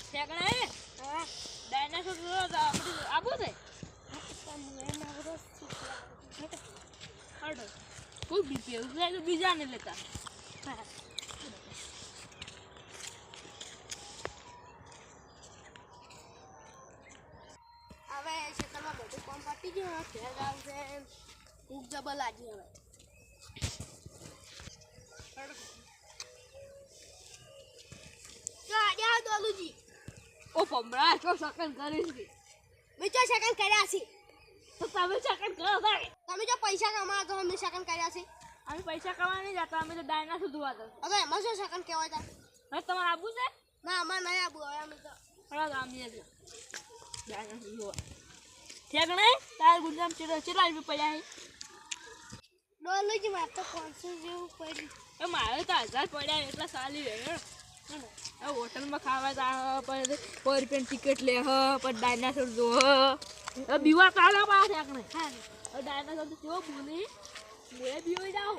ઠેકણા હે હા ડાયનાસોર આબુ છે હડો કોઈ બીપી એવું બીજાને લેતા હા હવે ખેતરમાં બધું કામ પતી ગયું ઘેર આવશે ભૂખ જબર લાગી હવે દોલુજી ઓ પમરા છો સેકન્ડ કરીશ કે મેં તો સેકન્ડ કર્યા છે તો તમે સેકન્ડ કરો ભાઈ તમે જો પૈસા કમાવા તો અમે સેકન્ડ કર્યા છે અમે પૈસા કમાવા નહીં જતા અમે તો ડાયનાસોર જોવા તો હવે એમાં શું સેકન્ડ કહેવાય તા હવે તમારે આબુ છે ના અમારે નહીં આબુ હવે અમે તો હળો આમીએ છે ડાયનાસોર જોવા ઠેકણે તાર ગુંજામ ચેલા રૂપિયા પડ્યા હે ડોલુજી મારે તો 500 જેવું પડ્યું એ મારે તો 1000 પડ્યા એટલા સાલી રહે હોટલમાં ખાવા જા પર રૂપિયાની ટિકિટ લે હ પર ડાયનાસોર જો હ બીવા કાલા પાસ એકને હા ડાયનાસોર તો કેવો બોલી લે બીવો જાવ